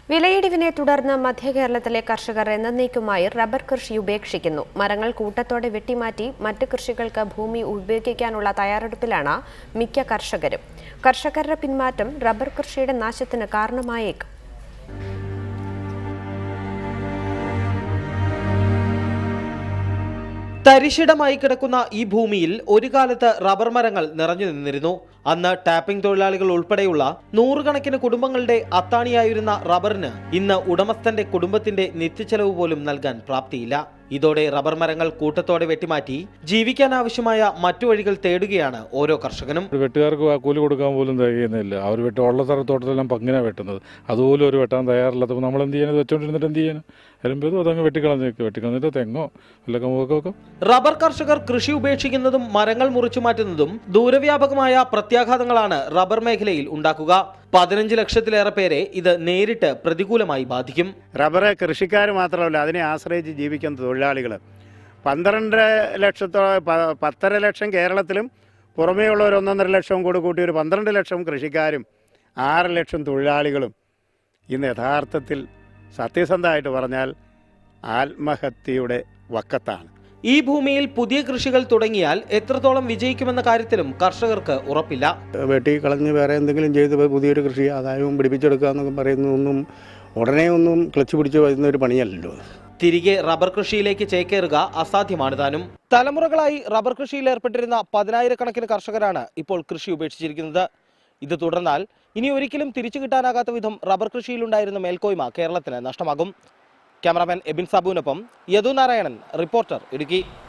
വിലയിടിവിനെ തുടർന്ന് മധ്യകേരളത്തിലെ കർഷകർ എന്നേക്കുമായി റബ്ബർ കൃഷി ഉപേക്ഷിക്കുന്നു. മരങ്ങൾ കൂട്ടത്തോടെ വെട്ടിമാറ്റി മറ്റ് കൃഷികൾക്ക് ഭൂമി ഉപയോഗിക്കാനുള്ള തയ്യാറെടുപ്പിലാണ് മിക്ക കർഷകരും. കർഷകരുടെ പിന്മാറ്റം റബ്ബർ കൃഷിയുടെ നാശത്തിന് കാരണമായേക്കും. തരിശിടമായി കിടക്കുന്ന ഈ ഭൂമിയിൽ ഒരു കാലത്ത് റബ്ബർ മരങ്ങൾ നിറഞ്ഞു നിന്നിരുന്നു. അന്ന് ടാപ്പിംഗ് തൊഴിലാളികൾ ഉൾപ്പെടെയുള്ള നൂറുകണക്കിന് കുടുംബങ്ങളുടെ അത്താണിയായിരുന്ന റബ്ബറിന് ഇന്ന് ഉടമസ്ഥന്റെ കുടുംബത്തിന്റെ നിത്യച്ചെലവ് പോലും നൽകാൻ പ്രാപ്തിയില്ല. ഇതോടെ റബ്ബർ മരങ്ങൾ കൂട്ടത്തോടെ വെട്ടിമാറ്റി ജീവിക്കാൻ ആവശ്യമായ മറ്റു വഴികൾ തേടുകയാണ് ഓരോ കർഷകനും. വെട്ടുകാർക്ക് കൂലി കൊടുക്കാൻ പോലും തികയുന്നില്ല. അവർ ഉള്ള സ്ഥലത്തോട്ടത്തെല്ലാം പങ്ങനെ വെട്ടുന്നത്, അതുപോലും ഒരു വെട്ടാൻ തയ്യാറില്ലാത്തപ്പോൾ നമ്മൾ എന്ത് ചെയ്യാൻ വെച്ചോണ്ടിരുന്നിട്ട് എന്ത് ചെയ്യാൻ വരുമ്പോഴും അതങ്ങ് വെട്ടിക്കളഞ്ഞിട്ട് തെങ്ങോ അല്ല കമുകൊക്കെ. റബ്ബർ കർഷകർ കൃഷി ഉപേക്ഷിക്കുന്നതും മരങ്ങൾ മുറിച്ചു മാറ്റുന്നതും ദൂരവ്യാപകമായ പ്രത്യാഘാതങ്ങളാണ് റബ്ബർ മേഖലയിൽ ഉണ്ടാക്കുക. 15 ലക്ഷത്തിലേറെ പേരെ ഇത് നേരിട്ട് പ്രതികൂലമായി ബാധിക്കും. റബ്ബർ കൃഷിക്കാർ മാത്രമല്ല, അതിനെ ആശ്രയിച്ച് ജീവിക്കുന്ന തൊഴിലാളികൾ 10.5 ലക്ഷം കേരളത്തിലും പുറമേയുള്ള ഒരു 1.5 ലക്ഷം കൂടി കൂട്ടി ഒരു 12 ലക്ഷം കൃഷിക്കാരും 6 ലക്ഷം തൊഴിലാളികളും ഇന്ന് യഥാർത്ഥത്തിൽ സത്യസന്ധമായിട്ട് പറഞ്ഞാൽ ആത്മഹത്യയുടെ വക്കത്താണ്. ഈ ഭൂമിയിൽ പുതിയ കൃഷികൾ തുടങ്ങിയാൽ എത്രത്തോളം വിജയിക്കുമെന്ന കാര്യത്തിലും കർഷകർക്ക് ഉറപ്പില്ല. വെട്ടി കളഞ്ഞ് വേറെ എന്തെങ്കിലും ചെയ്ത് പുതിയൊരു കൃഷി ആദായവും പിടിപ്പിച്ചെടുക്കുക എന്നൊക്കെ പറയുന്നതൊന്നും ഉടനെ ഒന്നും ക്ലച്ച് പിടിച്ച് വരുന്ന ഒരു പണിയല്ലല്ലോ. തിരികെ റബ്ബർ കൃഷിയിലേക്ക് ചേക്കേറുക അസാധ്യമാണ് താനും. തലമുറകളായി റബ്ബർ കൃഷിയിൽ ഏർപ്പെട്ടിരുന്ന 10,000-കണക്കിന് കർഷകരാണ് ഇപ്പോൾ കൃഷി ഉപേക്ഷിച്ചിരിക്കുന്നത്. ഇത് തുടർന്നാൽ ഇനി ഒരിക്കലും തിരിച്ചു കിട്ടാനാകാത്ത വിധം റബ്ബർ കൃഷിയിലുണ്ടായിരുന്ന മേൽക്കോയ്മ കേരളത്തിന് നഷ്ടമാകും. ക്യാമറാമാൻ എബിൻ സാബുവിനൊപ്പം യദു നാരായണൻ, റിപ്പോർട്ടർ, ഇടുക്കി.